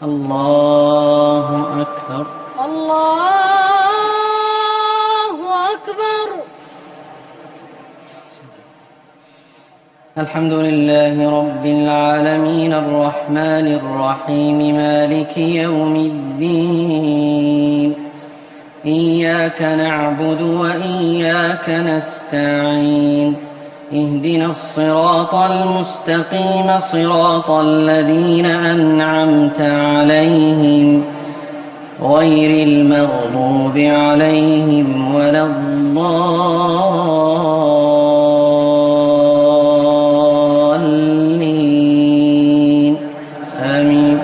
الله أكبر. الله أكبر. الحمد لله رب العالمين الرحمن الرحيم مالك يوم الدين إياك نعبد وإياك نستعين اهدنا الصراط المستقيم صراط الذين أنعمت عليهم غير المغضوب عليهم ولا الضالين آمين.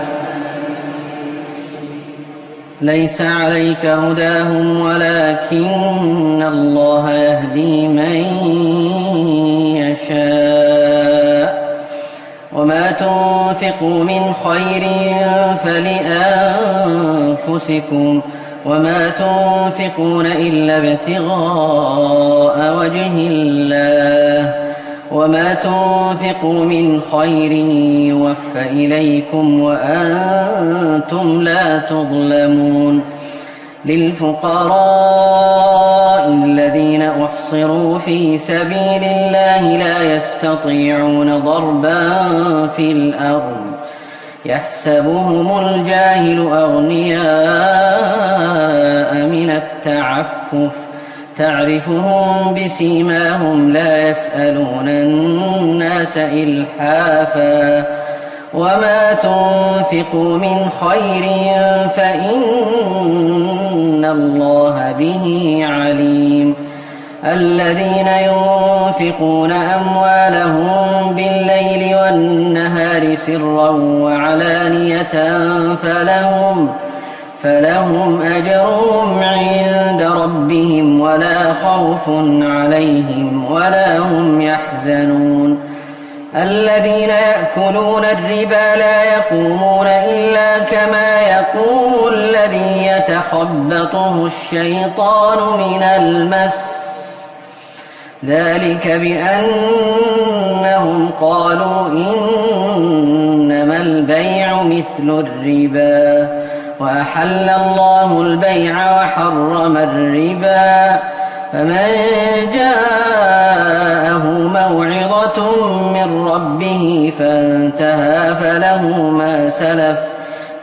ليس عليك هداهم ولكن الله يهدي من يشاء وما تنفقوا من خير فلأنفسكم وما تنفقون إلا ابتغاء وجه الله وما تنفقوا من خير يوفى إليكم وأنتم لا تظلمون. للفقراء الذين أحصروا في سبيل الله لا يستطيعون ضربا في الأرض يحسبهم الجاهل أغنياء من التعفف تعرفهم بسيماهم لا يسألون الناس إلحافا وما تنفقوا من خير فإن الله به عليم. الذين ينفقون أموالهم بالليل والنهار سرا وعلانية فلهم أجرهم عند ربهم ولا خوف عليهم ولا هم يحزنون. الذين يأكلون الربا لا يقومون إلا كما يقوم الذي يتخبطه الشيطان من المس ذلك بأنهم قالوا إنما البيع مثل الربا وأحل الله البيع وحرم الربا فمن جاءه موعظة من ربه فانتهى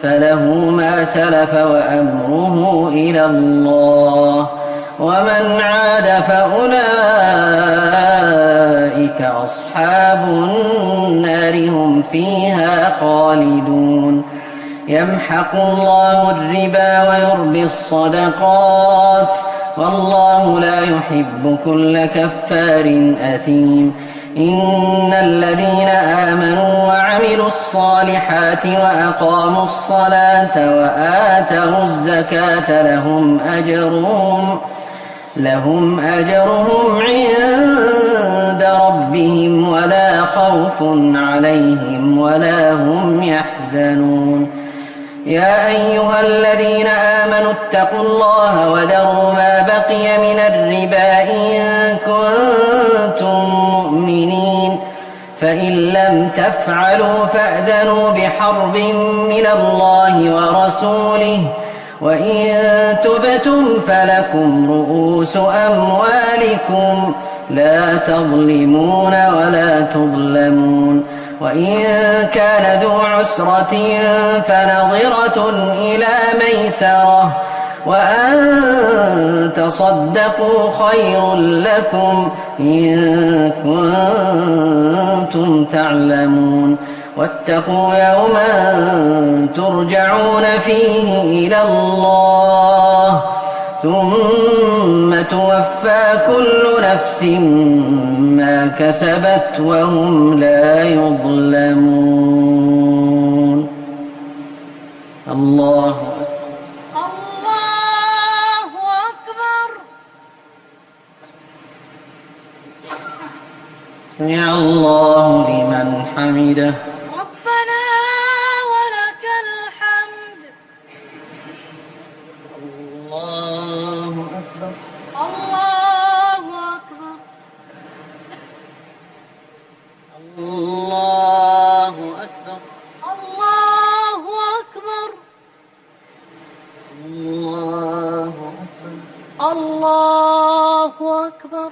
فله ما سلف وأمره إلى الله ومن عاد فأولئك أصحاب النار هم فيها خالدون. يمحق الله الربا ويربي الصدقات والله لا يحب كل كفار أثيم. إن الذين آمنوا وعملوا الصالحات وأقاموا الصلاة وآتوا الزكاة لهم أجرهم عند ربهم ولا خوف عليهم ولا هم يحزنون. يا أيها الذين آمنوا اتقوا الله وذروا ما بقي من الربا إن كنتم مؤمنين فإن لم تفعلوا فأذنوا بحرب من الله ورسوله وإن تبتم فلكم رؤوس أموالكم لا تظلمون ولا تظلمون. وإن كان ذو عسرة فنظرة إلى ميسرة وأن تصدقوا خير لكم إن كنتم تعلمون. واتقوا يوما ترجعون فيه إلى الله ثم توفى كل نفس ما كسبت وهم لا يظلمون. الله أكبر. سمع الله لمن حمده. ربنا ولك الحمد. الله أكبر. الله أكبر. الله أكبر. الله أكبر. الله أكبر.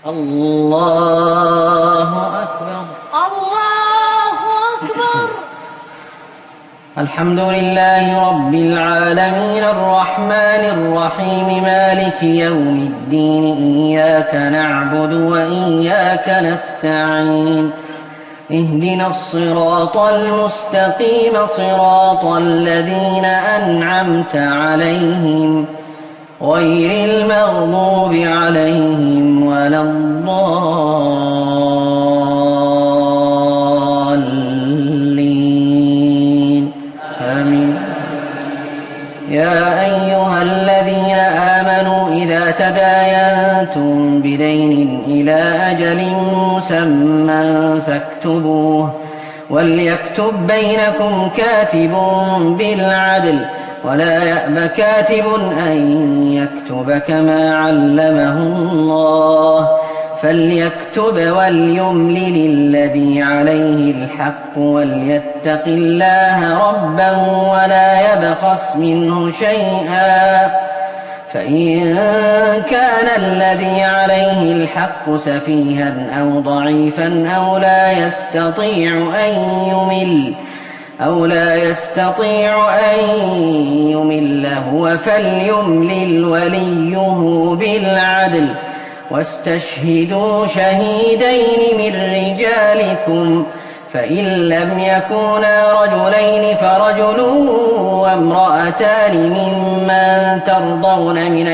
الله أكبر. الله أكبر. الحمد لله رب العالمين الرحمن الرحيم مالك يوم الدين إياك نعبد وإياك نستعين اهدنا الصراط المستقيم صراط الذين أنعمت عليهم غير المغضوب عليهم ولا الضالين آمين. يا أيها الذين آمنوا إذا تداينتم بدين إلى أجل مسمى فاكتبوه وليكتب بينكم كاتب بالعدل ولا يأب كاتب أن يكتب كما علمه الله فليكتب وليملل الذي عليه الحق وليتق الله ربه ولا يبخس منه شيئا فإن كان الذي عليه الحق سفيها أو ضعيفا أو لا يستطيع أن يمل هو فليملل وليه بالعدل واستشهدوا شهيدين من رجالكم فإن لم يكونا رجلين فرجل وامرأتان ممن ترضون من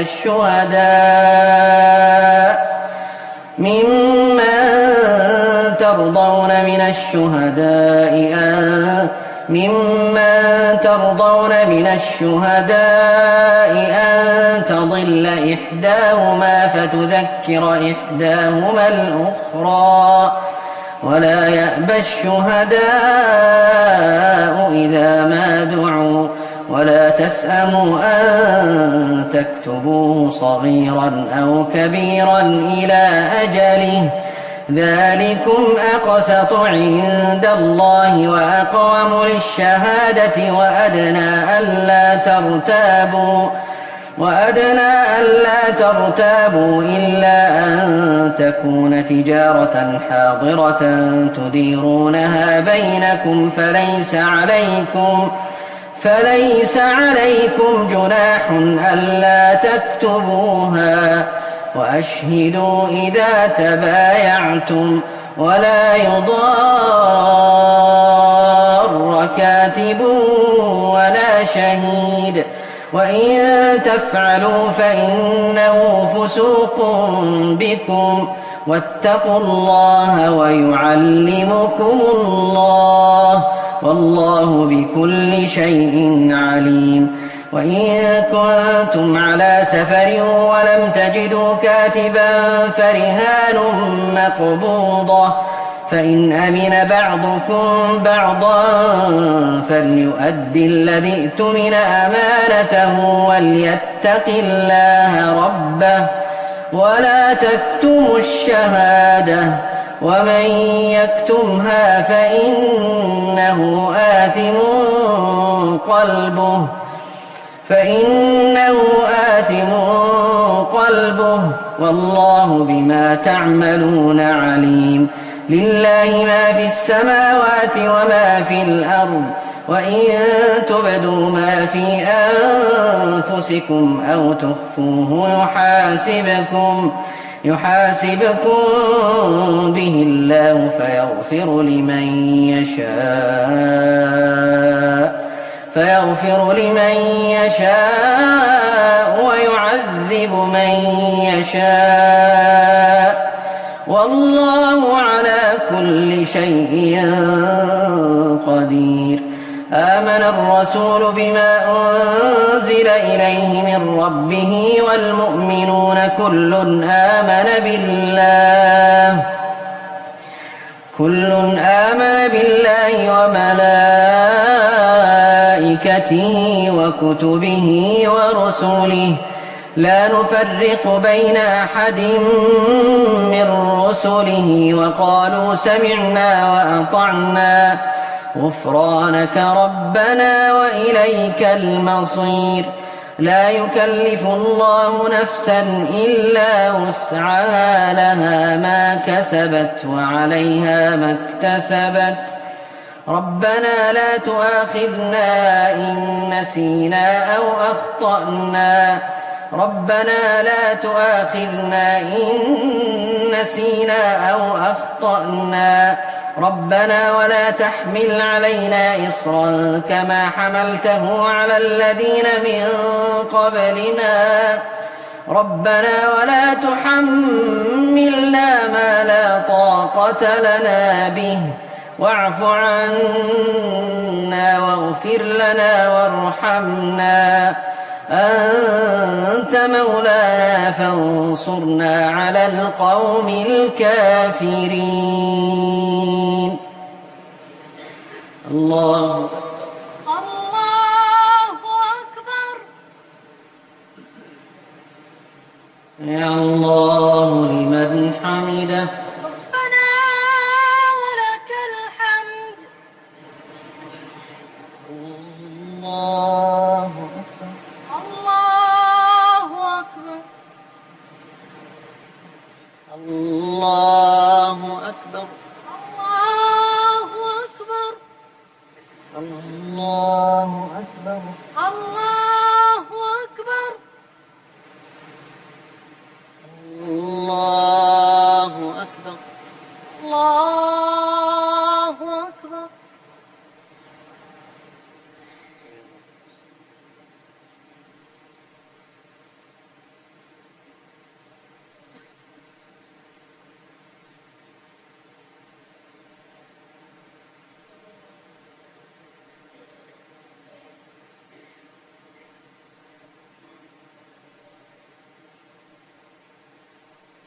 الشهداء أن تضل إحداهما فتذكر إحداهما الأخرى ولا يأبى الشهداء إذا ما دعوا ولا تسأموا أن تكتبوه صغيرا أو كبيرا إلى أجله ذلكم أقسط عند الله وأقوم للشهادة وأدنى ألا ترتابوا إلا أن تكون تجارة حاضرة تديرونها بينكم فليس عليكم جناح ألا تكتبوها وأشهدوا إذا تبايعتم ولا يضار كاتب ولا شهيد وإن تفعلوا فإنه فسوق بكم واتقوا الله ويعلمكم الله والله بكل شيء عليم. وإن كنتم على سفر ولم تجدوا كاتبا فرهان مقبوضة فإن أمن بعضكم بعضا فليؤدي الذي ائتمن أمانته وليتق الله ربه ولا تكتموا الشهادة ومن يكتمها فإنه آثم قلبه والله بما تعملون عليم. لله ما في السماوات وما في الأرض وإن تبدوا ما في أنفسكم أو تخفوه يحاسبكم به الله فيغفر لمن يشاء ويعذب من يشاء والله على كل شيء قدير. آمن الرسول بما أنزل إليه من ربه والمؤمنون كل آمن بالله وملائكته وكتبه ورسله لا نفرق بين أحد من رسله وقالوا سمعنا وأطعنا غفرانك ربنا وإليك المصير. لا يكلف الله نفسا إلا وسعها، لها ما كسبت وعليها ما اكتسبت. ربنا لا تؤاخذنا إن نسينا أو أخطأنا، ربنا لا تؤاخذنا إن نسينا أو أخطأنا، ربنا ولا تحمل علينا إصرا كما حملته على الذين من قبلنا، ربنا ولا تحملنا ما لا طاقة لنا به، واعف عنا واغفر لنا وارحمنا، أنت مولانا فانصرنا على القوم الكافرين. الله أكبر. يا الله لمن حمده. ربنا ولك الحمد. الله أكبر. الله أكبر. الله أكبر. الله أكبر. الله أكبر. الله الله أكبر. أكبر. الله أكبر.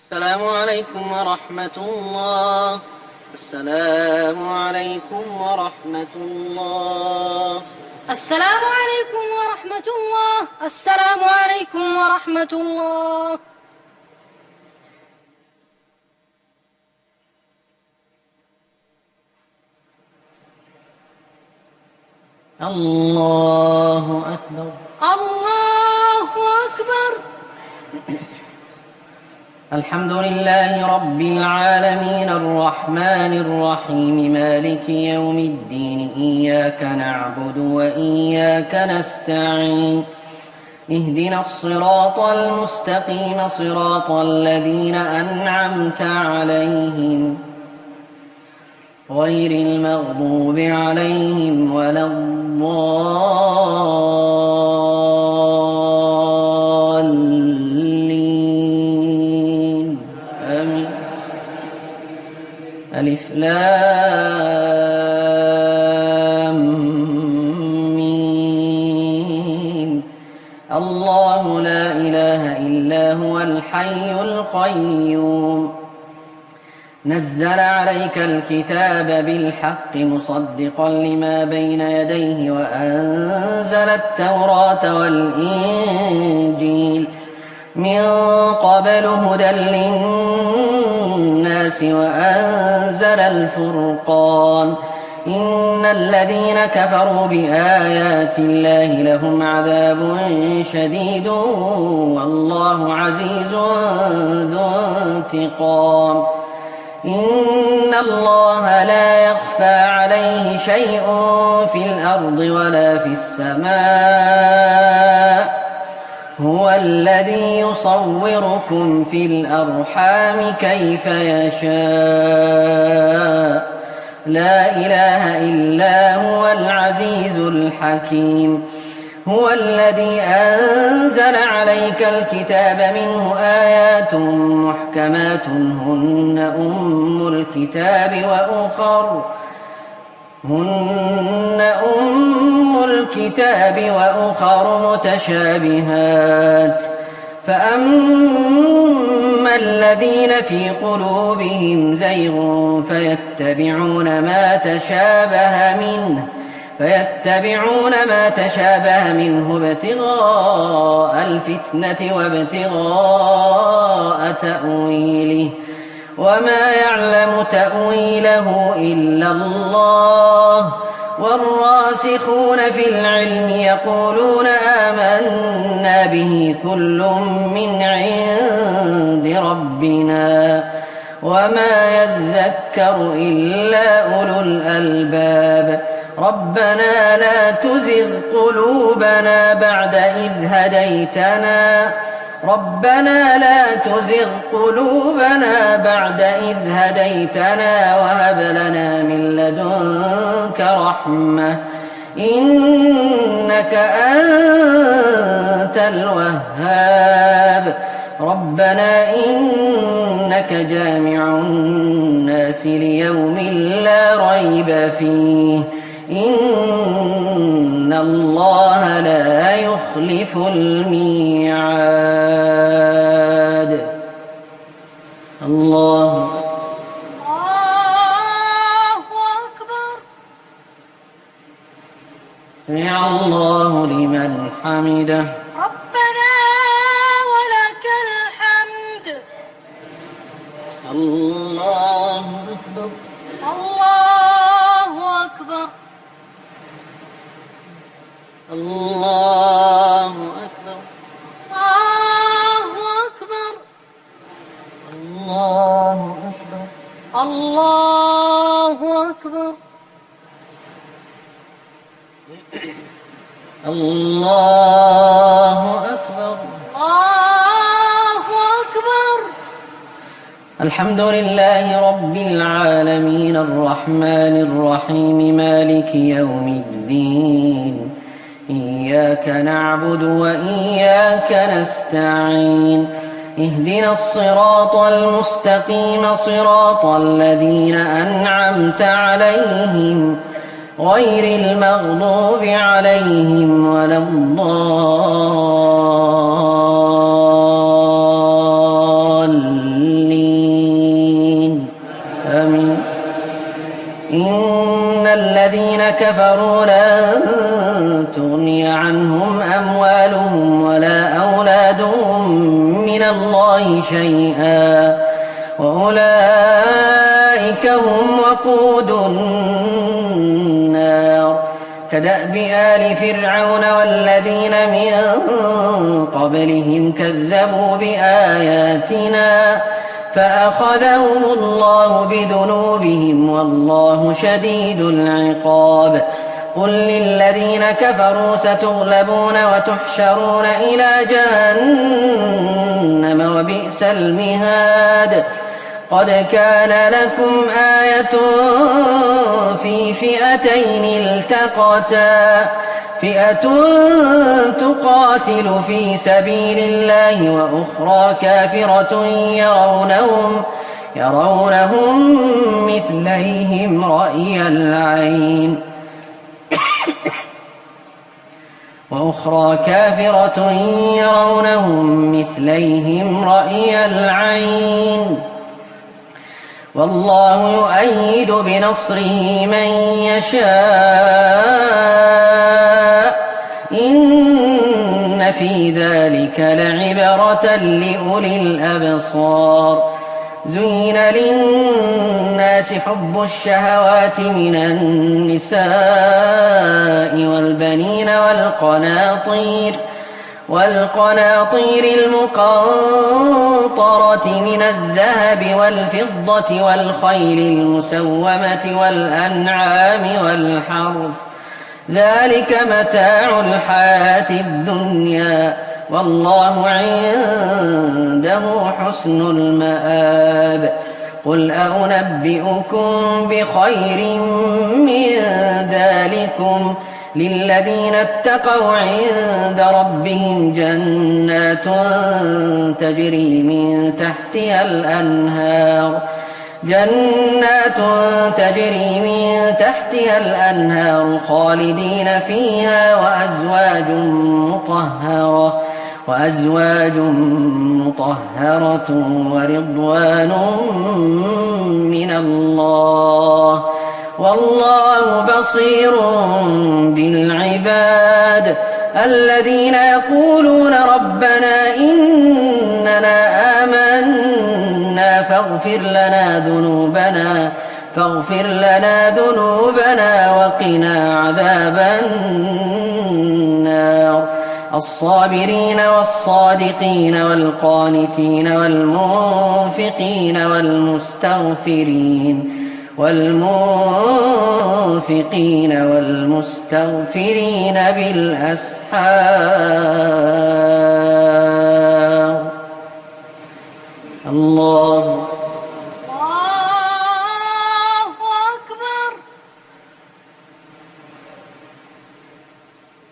السلام عليكم ورحمة الله. السلام عليكم ورحمة الله. السلام عليكم ورحمة الله. السلام عليكم ورحمة الله. الله أكبر. الله أكبر. الحمد لله رب العالمين الرحمن الرحيم مالك يوم الدين، إياك نعبد وإياك نستعين، اهدنا الصراط المستقيم صراط الذين أنعمت عليهم غير المغضوب عليهم ولا الضالين آمين. ألف لام ميم. الله لا إله إلا هو الحي القيوم، نزل عليك الكتاب بالحق مصدقا لما بين يديه وأنزل التوراة والإنجيل من قبل هدى للناس وأنزل الفرقان، إن الذين كفروا بآيات الله لهم عذاب شديد والله عزيز ذو انتقام. إن الله لا يخفى عليه شيء في الأرض ولا في السماء، هو الذي يصوركم في الأرحام كيف يشاء، لا إله إلا هو العزيز الحكيم. هو الذي أنزل عليك الكتاب منه آيات محكمات هن أم الكتاب وأخر متشابهات، فأما الذين في قلوبهم زيغ فيتبعون ما تشابه منه ابتغاء الفتنة وابتغاء تأويله، وما يعلم تأويله إلا الله، والراسخون في العلم يقولون آمنا به كل من عند ربنا وما يذكر إلا أولو الألباب ربنا لا تزغ قلوبنا بعد إذ هديتنا وهب لنا من لدنك رحمة إنك أنت الوهاب ربنا إنك جامع الناس ليوم لا ريب فيه إن الله لا يخلف الميعاد. الله أكبر. سمع الله لمن حمده. ربنا ولك الحمد. الله أكبر. الله أكبر. الله أكبر. الله أكبر. الله أكبر. الله أكبر. الله أكبر. الحمد لله رب العالمين الرحمن الرحيم مالك يوم الدين إياك نعبد وإياك نستعين اهدنا الصراط المستقيم صراط الذين أنعمت عليهم غير المغضوب عليهم ولا الضالين آمين. إن الذين كفروا لن تغني عنهم أموالهم ولا أولادهم من الله شيئا وأولئك هم وقود النار كدأب آل فرعون والذين من قبلهم كذبوا بآياتنا فأخذهم الله بذنوبهم والله شديد العقاب. قل للذين كفروا ستغلبون وتحشرون إلى جهنم وبئس المهاد. قد كان لكم آية في فئتين التقتا فئة تقاتل في سبيل الله وأخرى كافرة يرونهم مثليهم رأي العين والله يؤيد بنصره من يشاء إن في ذلك لعبرة لأولي الأبصار. زين للناس حب الشهوات من النساء والبنين والقناطير المقنطرة من الذهب والفضة والخيل المسومة والأنعام والحرث ذلك متاع الحياة الدنيا والله عنده حسن المآب. قل أنبئكم بخير من ذلكم للذين اتقوا عند ربهم جنات تجري من تحتها الأنهار خالدين فيها وأزواج مطهرة ورضوان من الله والله بصير بالعباد. الذين يقولون ربنا إننا آمنا فاغفر لنا ذنوبنا وقنا عذاب النار. الصابرين والصادقين والقانتين والمنفقين والمستغفرين بالأسحار. الله أكبر.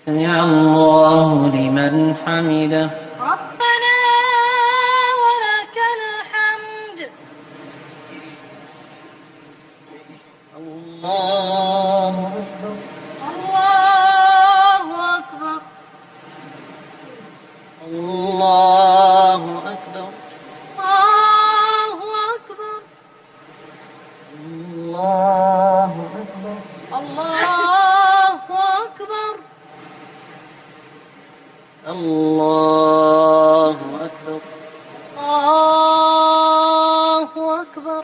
سمع الله لمن حمده. ربنا ولك الحمد. الله أكبر. الله أكبر. الله أكبر. الله أكبر. الله أكبر. الله أكبر. الله أكبر. الله أكبر.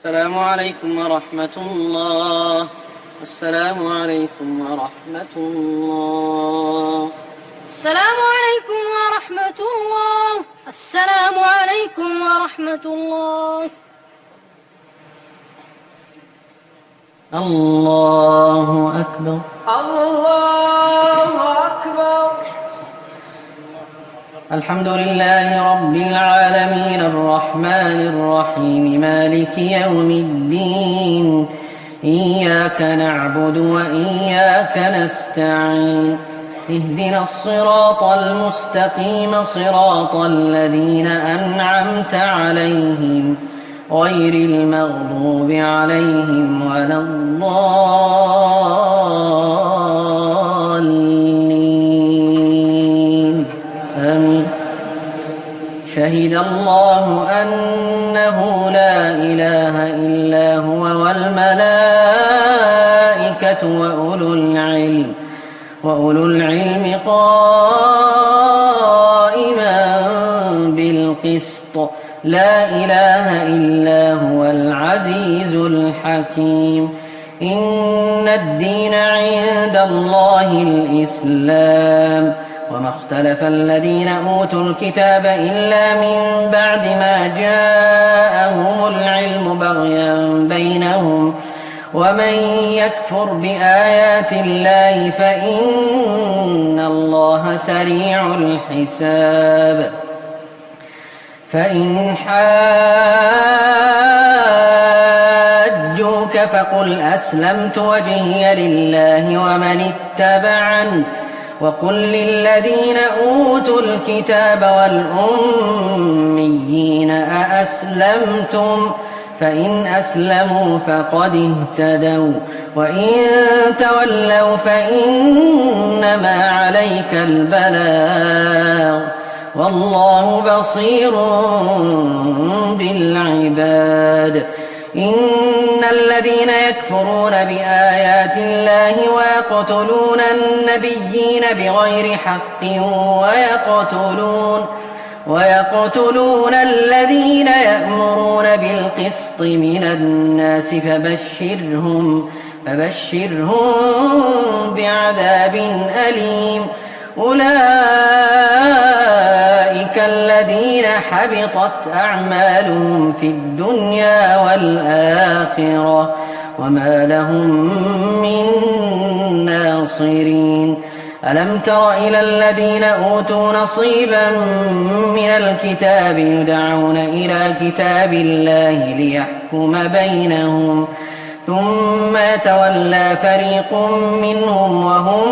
السلام عليكم ورحمة الله. السلام عليكم ورحمة الله. السلام عليكم ورحمة الله. السلام عليكم ورحمة الله. الله أكبر. الله أكبر. الحمد لله رب العالمين الرحمن الرحيم مالك يوم الدين. إياك نعبد وإياك نستعين. اهدنا الصراط المستقيم صراط الذين أنعمت عليهم غير المغضوب عليهم ولا الضالين. آمين. شهد الله أنه لا إله إلا هو والملائكة وأولو العلم قائما بالقسط. لا إله إلا هو العزيز الحكيم. إن الدين عند الله الإسلام. وما اختلف الذين أوتوا الكتاب إلا من بعد ما جاءهم العلم بغيا بينهم. ومن يكفر بآيات الله فإن الله سريع الحساب. فإن حاجوك فقل أسلمت وجهي لله ومن اتبعني وقل للذين أوتوا الكتاب والأميين أأسلمتم فإن أسلموا فقد اهتدوا وإن تولوا فإنما عليك البلاغ والله بصير بالعباد. إن الذين يكفرون بآيات الله ويقتلون النبيين بغير حق ويقتلون الذين يأمرون بالقسط من الناس فبشرهم بعذاب أليم. أولئك الذين حبطت أعمالهم في الدنيا والآخرة وما لهم من ناصرين. ألم تر إلى الذين أوتوا نصيبا من الكتاب يدعون إلى كتاب الله ليحكم بينهم ثم يتولى فريق منهم وهم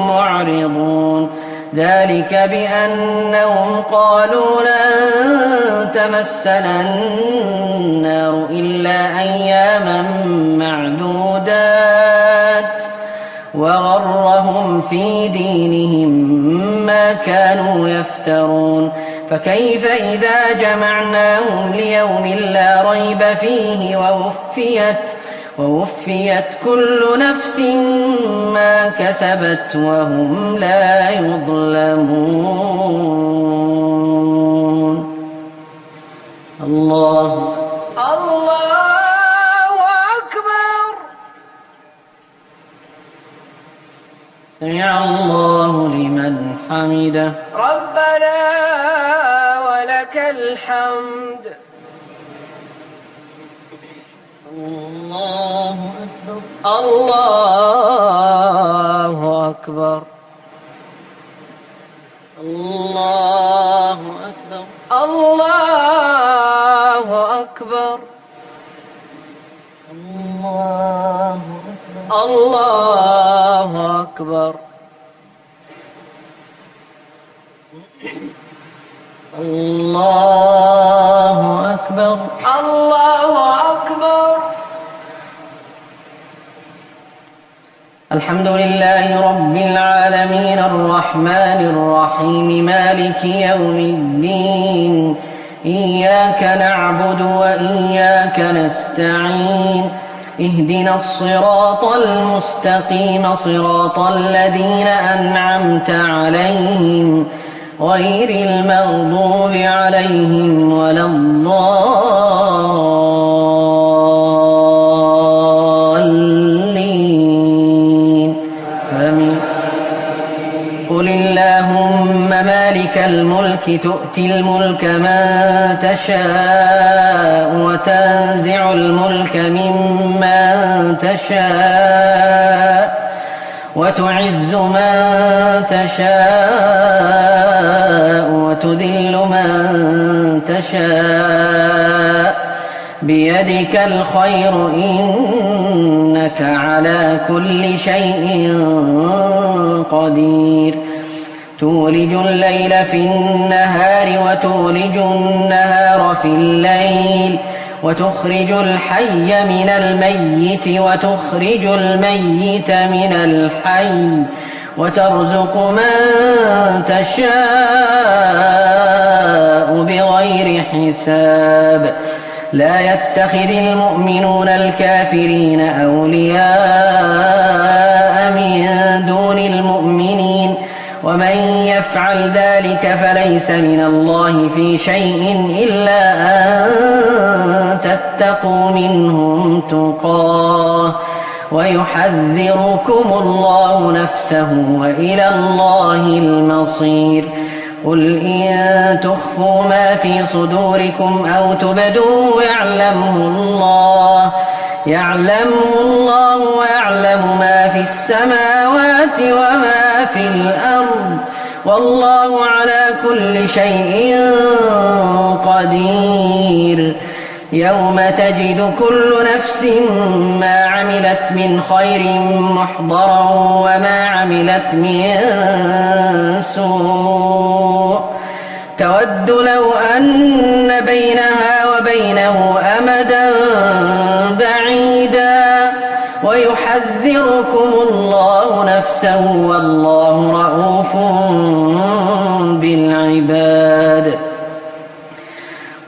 معرضون. ذلك بأنهم قالوا لن تمسنا النار إلا أياما معدودات وغرهم في دينهم ما كان يفترون فكيف إذا جمعناهم ليوم لا ريب فيه ووفيت كل نفس ما كسبت وهم لا يظلمون. الله أكبر. سمع الله لمن حمده. ربنا ولك الحمد. الله أكبر. الله أكبر. الله أكبر. الله أكبر. الله أكبر. الله أكبر. الله أكبر. الله أكبر. الحمد لله رب العالمين الرحمن الرحيم مالك يوم الدين إياك نعبد وإياك نستعين اهدنا الصراط المستقيم صراط الذين أنعمت عليهم غير المغضوب عليهم ولا الضالين آمين. قل اللهم مالك الملك تؤتي الملك من تشاء وتنزع الملك ممن تشاء وتعز من تشاء وتذل من تشاء بيدك الخير إنك على كل شيء قدير تولج الليل في النهار وتولج النهار في الليل وتخرج الحي من الميت وتخرج الميت من الحي وترزق من تشاء بغير حساب لا يتخذ المؤمنون الكافرين أولياء من دون المؤمنين ومن يفعل ذلك فليس من الله في شيء إلا أن تتقوا منهم تقاه ويحذركم الله نفسه وإلى الله المصير قل إن تخفوا ما في صدوركم أو تبدوه يعلمه الله ويعلم ما في السماوات وما في الأرض والله على كل شيء قدير يوم تجد كل نفس ما عملت من خير محضرا وما عملت من سوء تود لو أن بينها وبينه أمدا بعيدا ويحذركم الله نفسه والله رءوف بالعباد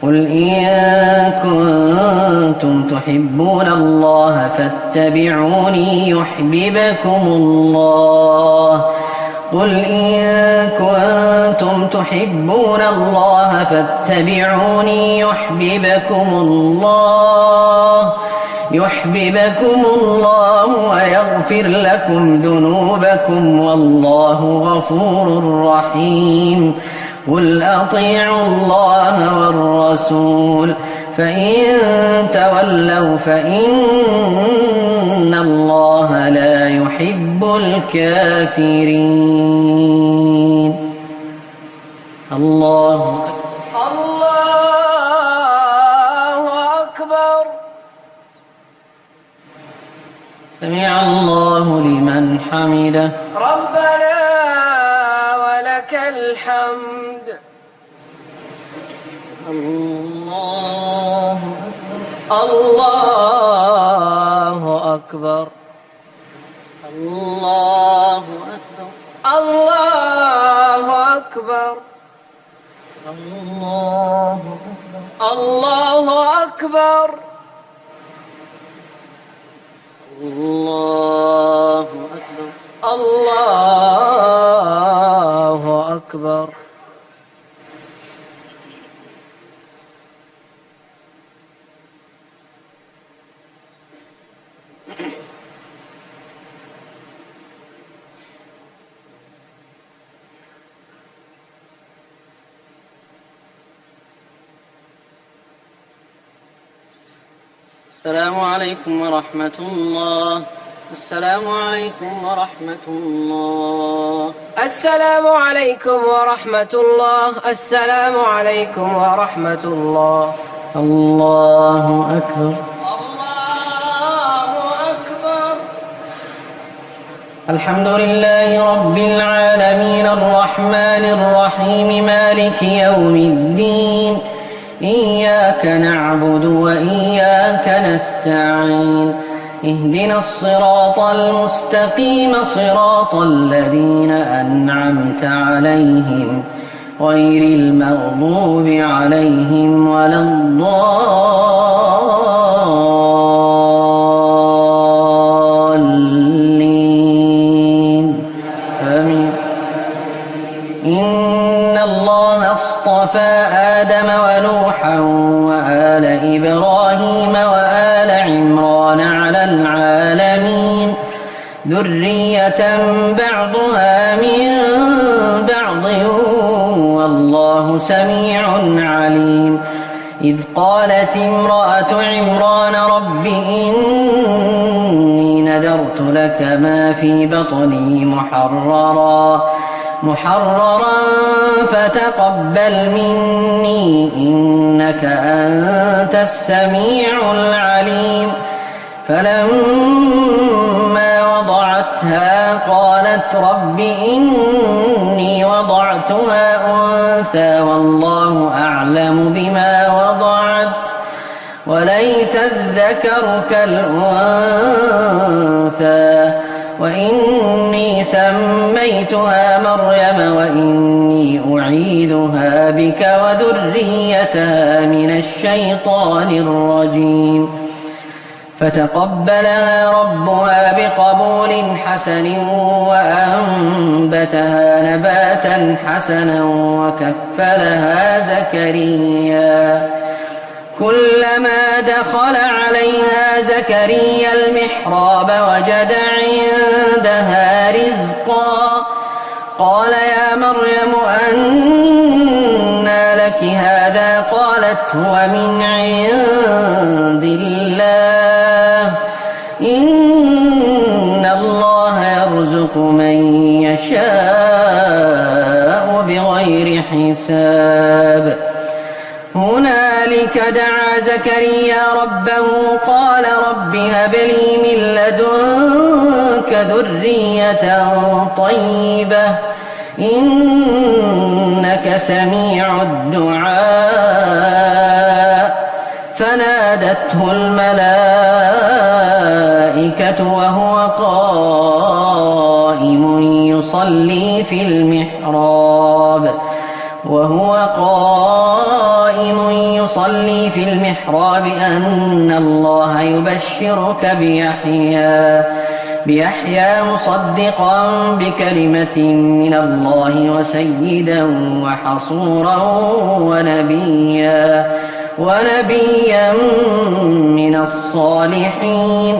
قل إن كنتم تحبون الله فاتبعوني يحببكم الله قل إن كنتم تحبون الله فاتبعوني يحببكم الله ويغفر لكم ذنوبكم والله غفور رحيم قل أطيعوا الله والرسول فإن تولوا فإن الله لا يحب الكافرين الله أكبر سمع الله لمن حمده ربنا ولك الحمد الله أكبر الله أكبر الله أكبر الله أكبر. الله أكبر. الله أكبر. الله أكبر. السلام عليكم ورحمة الله. السلام عليكم ورحمة الله. السلام عليكم ورحمة الله. السلام عليكم ورحمة الله. الله أكبر. الله أكبر. الحمد لله رب العالمين الرحمن الرحيم مالك يوم الدين. إياك نعبد وإياك نستعين. اهدنا الصراط المستقيم صراط الذين أنعمت عليهم غير المغضوب عليهم ولا الضالين. آمين. إن الله اصطفى آدم ونوحا وآل إبراهيم وآل عمران على العالمين ذرية بعضها من بعض والله سميع عليم. إذ قالت امرأة عمران رب إني نذرت لك ما في بطني محررا فتقبل مني إنك أنت السميع العليم. فلما وضعتها قالت رب إني وضعتها أنثى والله أعلم بما وضعت وليس الذكر كالأنثى وإني سميتها مريم وإني أعيذها بك وذريتها من الشيطان الرجيم. فتقبلها ربها بقبول حسن وأنبتها نباتا حسنا وكفلها زكريا. كلما دخل عليها زكريا المحراب وجد عندها رزقا قال يا مريم أنى لك هذا قالت هو من عند الله إن الله يرزق من يشاء بغير حساب. هنالك دعا زكريا ربه قال رب هب لي من لدنك ذرية طيبة إنك سميع الدعاء. فنادته الملائكة وهو قائم يصلي في المحراب أن الله يبشرك بيحيى مصدقا بكلمة من الله وسيدا وحصورا ونبيا من الصالحين.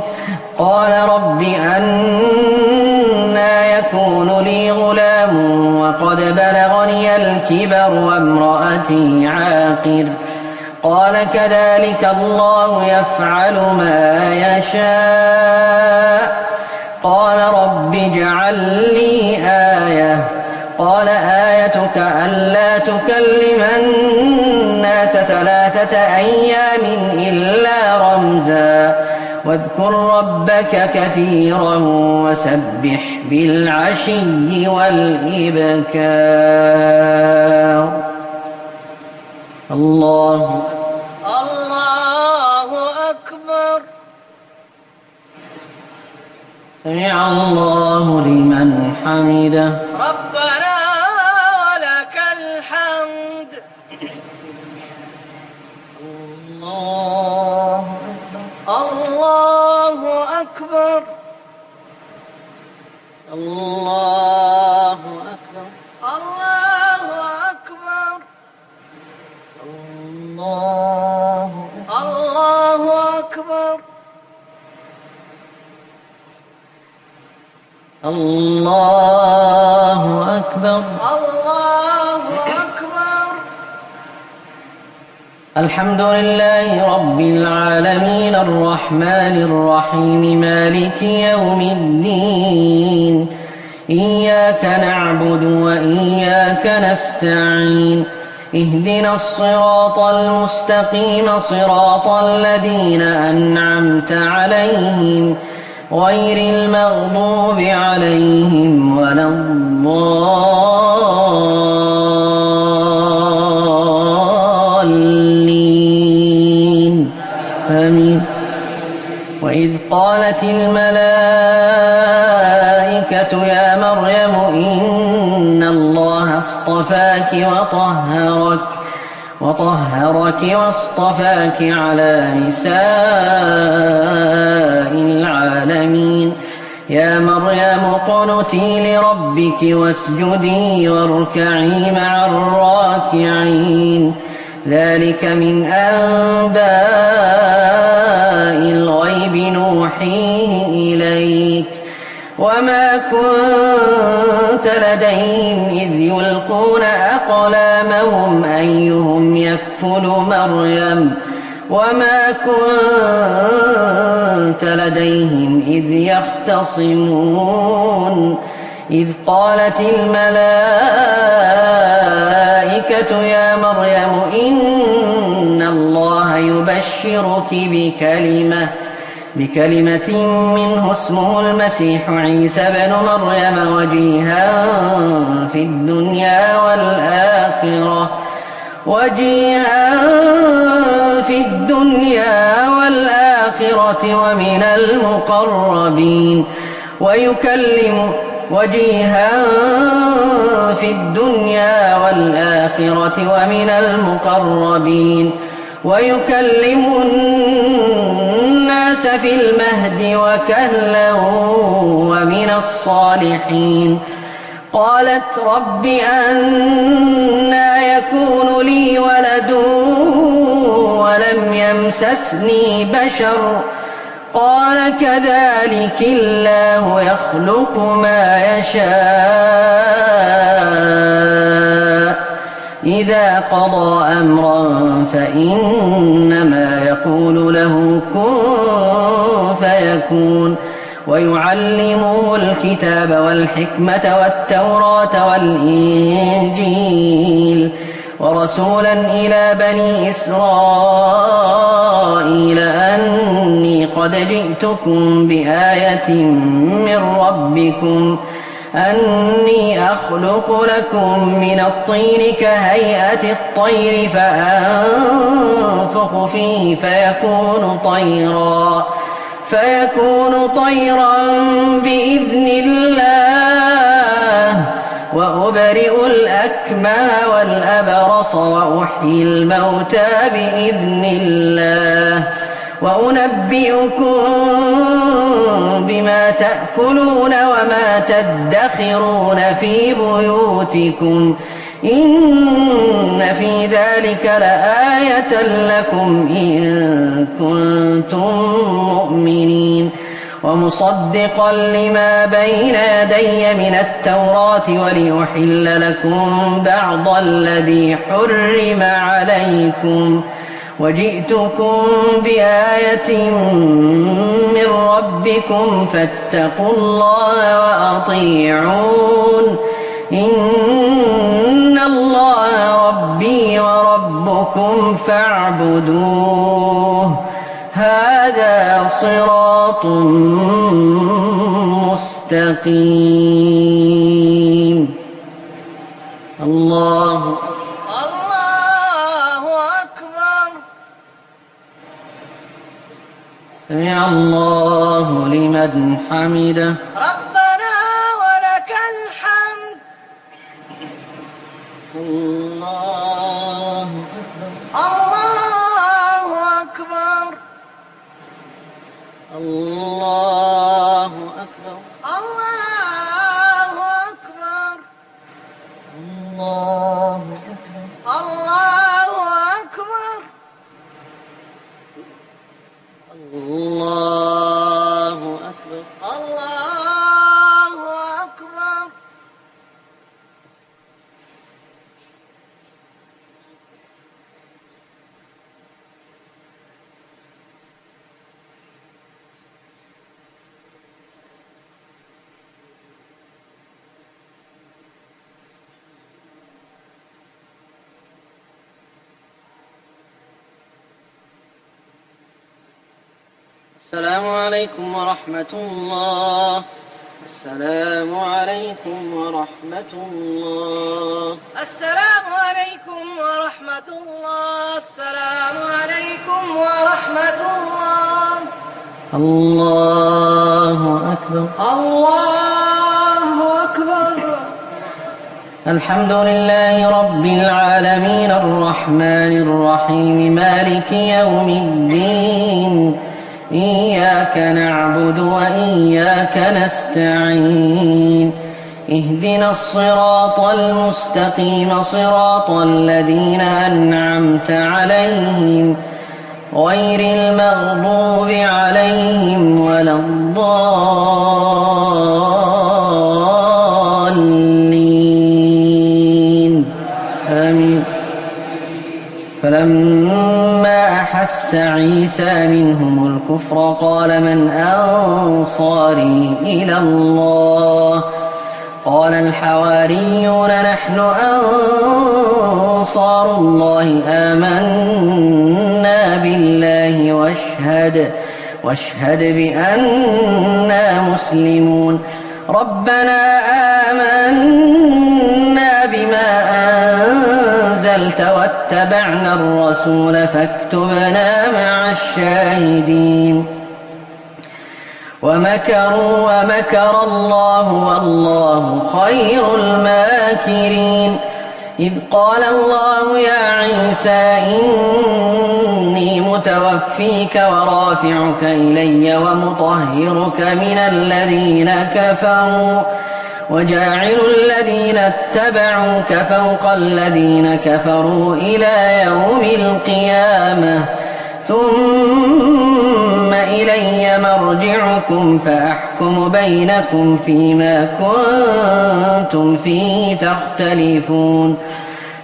قال رب أنى يكون لي غلام وقد بلغني الكبر وامرأتي عاقر قال كذلك الله يفعل ما يشاء. قال رب اجعل لي آية قال آيتك ألا تكلم الناس 3 أيام إلا رمزا واذكر ربك كثيرا وسبح بالعشي والإبكار. الله أكبر. سمع الله لمن حمده. ربنا ولك الحمد. الله أكبر. الله الله أكبر. الله أكبر. الله أكبر. الحمد لله رب العالمين الرحمن الرحيم مالك يوم الدين إياك نعبد وإياك نستعين اهدنا الصراط المستقيم صراط الذين أنعمت عليهم غير المغضوب عليهم ولا الضالين آمين. وإذ قالت الملائكة يا مريم إن الله اصطفاك وطهرك واصطفاك على نساء العالمين يا مريم اقنتي لربك واسجدي واركعي مع الراكعين ذلك من أنباء الغيب نوحيه إليك وما كنت لديهم إذ يلقون أقلامهم أيهم يكفل مريم وما كنت لديهم إذ يختصمون إذ قالت الملائكة يا مريم إن الله يبشرك بكلمة منه اسمه المسيح عيسى بن مريم وجيها في الدنيا والآخرة ومن المقربين ويكلم الناس في المهد وكهلا ومن الصالحين قالت رب أنى يكون لي ولد ولم يمسسني بشر قال كذلك الله يخلق ما يشاء إذا قضى أمرا فإنما يقول له كن فيكون ويعلمه الكتاب والحكمة والتوراة والإنجيل ورسولا إلى بني إسرائيل أني قد جئتكم بآية من ربكم أني أخلق لكم من الطين كهيئة الطير فأنفخ فيه فيكون طيرا بإذن الله وأبرئ الأكمه والأبرص وأحيي الموتى بإذن الله وأنبئكم بما تأكلون وما تدخرون في بيوتكم إن في ذلك لآية لكم إن كنتم مؤمنين ومصدقا لما بين يدي من التوراة وليحل لكم بعض الذي حرم عليكم وجئتكم بآية من ربكم فاتقوا الله وأطيعون إن الله ربي وربكم فاعبدوه هذا صراط مستقيم. الله أكبر. سمع الله لمن حمده. ربنا ولك الحمد. الله أكبر. الله أكبر. الله أكبر. الله أكبر. الله أكبر. الله أكبر. الله أكبر. الله أكبر. السلام عليكم ورحمة الله. السلام عليكم ورحمة الله. السلام عليكم ورحمة الله. السلام عليكم ورحمة الله. الله أكبر. الله أكبر. الحمد لله رب العالمين الرحمن الرحيم مالك يوم الدين إياك نعبد وإياك نستعين اهدنا الصراط المستقيم صراط الذين أنعمت عليهم غير المغضوب عليهم ولا الضالين آمين. فلما أحس عيسى منهم الكفر قال من أنصاري إلى الله قال الحواريون نحن أنصار الله آمنا بالله واشهد بأننا مسلمون. ربنا آمنا بما أنزلت واتبعنا الرسول فاكتبنا مع الشاهدين. ومكروا ومكر الله والله خير الماكرين. إذ قال الله يا عيسى إني متوفيك ورافعك إلي ومطهرك من الذين كفروا وجاعل الذين اتبعوك فوق الذين كفروا إلى يوم القيامة ثم إلي مرجعكم فأحكم بينكم فيما كنتم فيه تختلفون.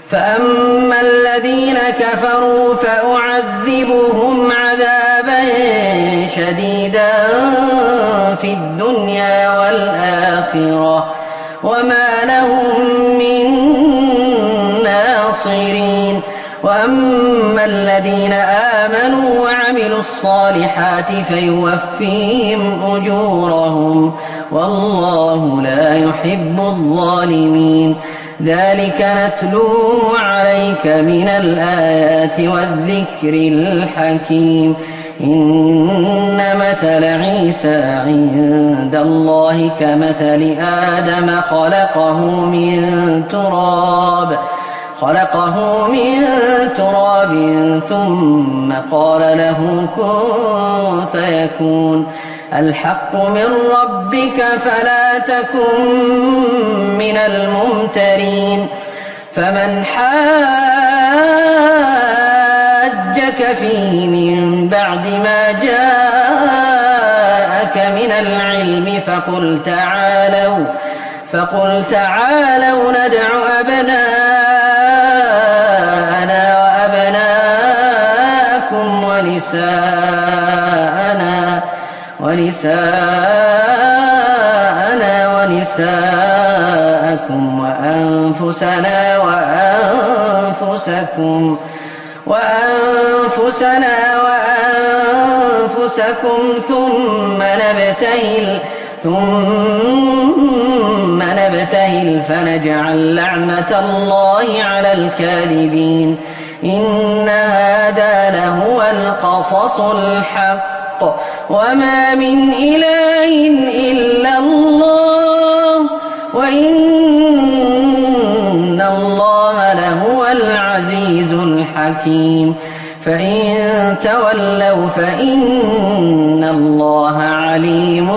فأما الذين كفروا فأعذبهم عذابا شديدا في الدنيا والآخرة وما لهم من ناصرين. وأما الذين آمنوا وعملوا الصالحات فيوفيهم أجورهم والله لا يحب الظالمين. ذلك نتلوه عليك من الآيات والذكر الحكيم. إن مثل عيسى عند الله كمثل آدم خلقه من تراب ثم قال له كن فيكون. الحق من ربك فلا تكن من الممترين. فمن حاجك فيه من بعد ما جاءك من العلم فقل تعالوا ندع أبناءنا وأبناءكم ونساءنا ونساءكم وأنفسنا وأنفسكم ثم نبتهل فنجعل لعنة الله على الكاذبين. إن هذا لهو القصص الحق وما من إله إلا الله وإن الله لهو العزيز الحكيم. فإن تولوا فإن الله عليم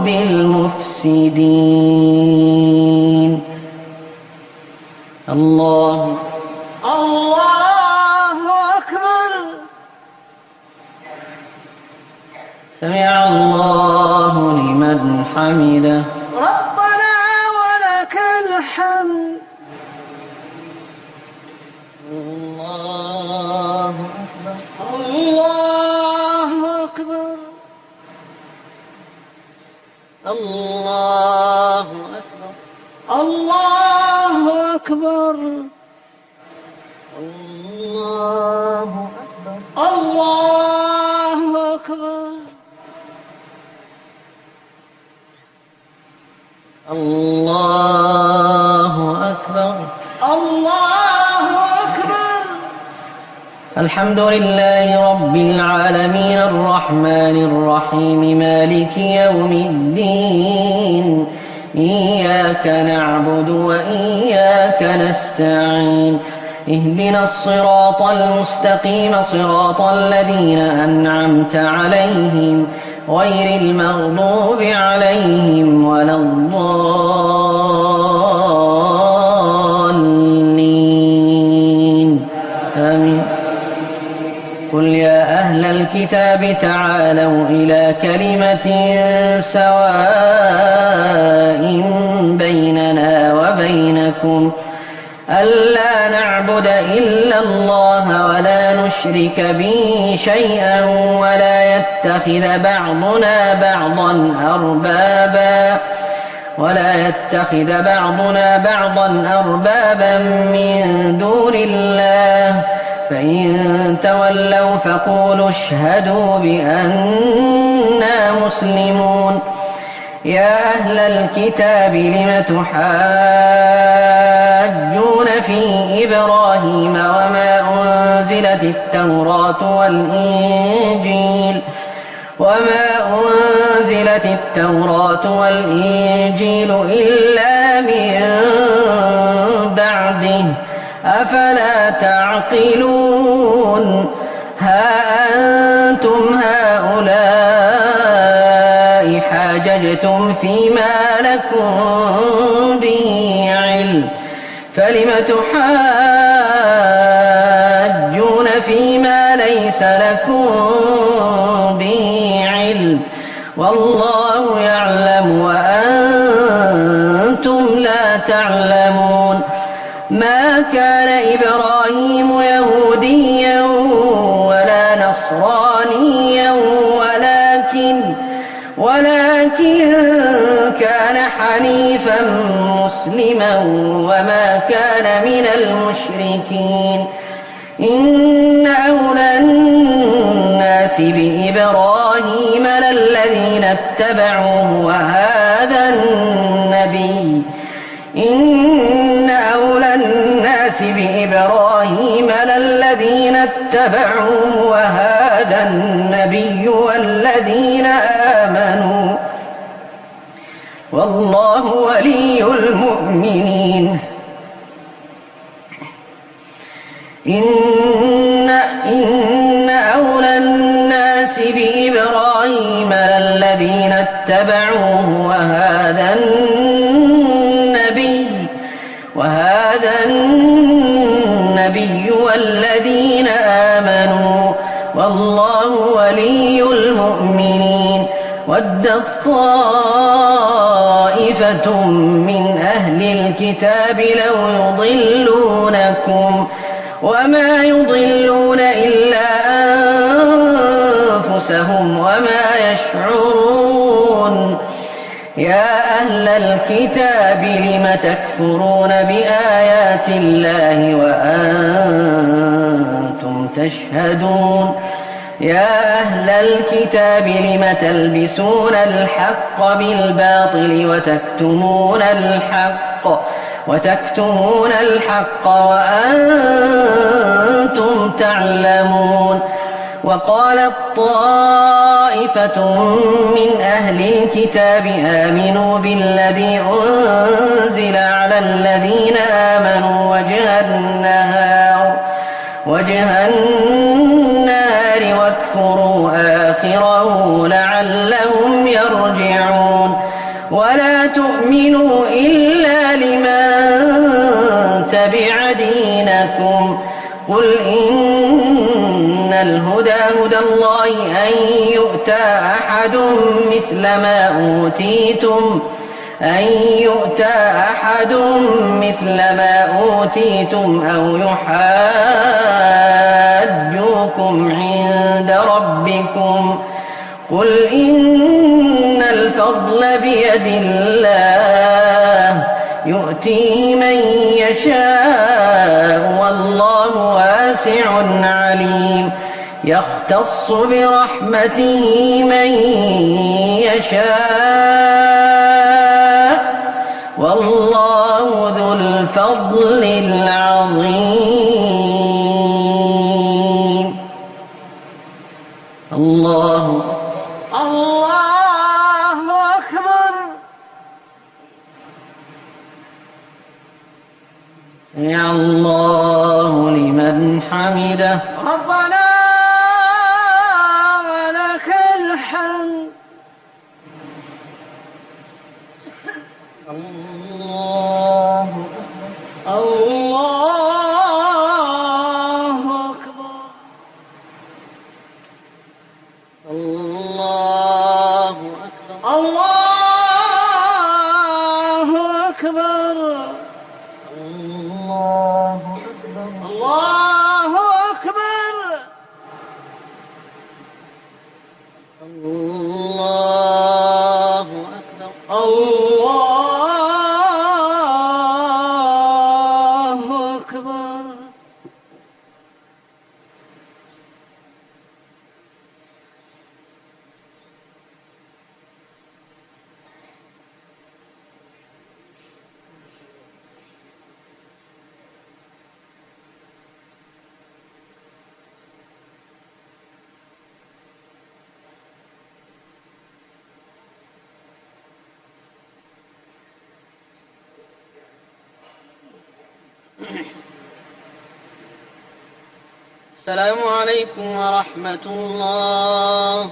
بالمفسدين. الله الله أكبر. سمع الله لمن حمده. ربنا ولك الحمد. الله أكبر. الله أكبر. الله أكبر. الله أكبر. الله أكبر. الله أكبر. الله أكبر. الله أكبر. الحمد لله رب العالمين الرحمن الرحيم مالك يوم الدين إياك نعبد وإياك نستعين اهدنا الصراط المستقيم صراط الذين أنعمت عليهم غير المغضوب عليهم ولا الضالين آمين. قل يا أهل الكتاب تعالوا إلى كلمة سواء بيننا وبينكم ألا نعبد إلا الله ولا نشرك به شيئا ولا يتخذ بعضنا أربابا من دون الله فإن تولوا فقولوا اشهدوا بأننا مسلمون. يا أهل الكتاب لم تحاجون في إبراهيم وما أنزلت التوراة والإنجيل إلا من بعده أفلا تعقلون. ها أنتم هؤلاء حاججتم فيما لكم به علم فلم تحاجون فيما ليس لكم به علم والله يعلم وأنتم لا تعلمون. ما كان إبراهيم يهوديا ولا نصرانيا ولكن كان حنيفا مسلما وما كان من المشركين. إن أولى الناس بإبراهيم للذين اتبعوه وهذا النبي والذين آمنوا والله ولي المؤمنين. إن أولى الناس بإبراهيم للذين اتبعوه وهذا النبي والذين آمنوا والله ولي المؤمنين. ودت طائفة من أهل الكتاب لو يضلونكم وما يضلون إلا أنفسهم وما يشعرون. يا أهل الكتاب لم تكفرون بآيات الله وأنتم تشهدون. يا أهل الكتاب لم تلبسون الحق بالباطل وتكتمون الحق وأنتم تعلمون. وقالت طائفة من أهل الكتاب آمنوا بالذي أنزل على الذين آمنوا وجه النهار واكفروا آخره لعلهم يرجعون. ولا تؤمنوا إلا لمن تبع قل إن الهدى هدى الله أن يؤتى أحد مثل ما أوتيتم أو يحاجوكم عند ربكم قل إن الفضل بيد الله يؤتيه من يشاء والله واسع عليم يختص برحمته من يشاء والله ذو الفضل العظيم الله أكبر. سمع الله لمن حمده ربنا ولك الحمد. الله أكبر. الله أكبر الله أكبر. الله أكبر الله أكبر. الله أكبر الله أكبر. السلام عليكم ورحمة الله.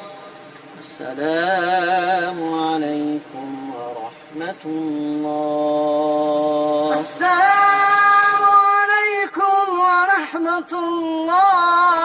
السلام عليكم ورحمة الله. السلام عليكم ورحمة الله.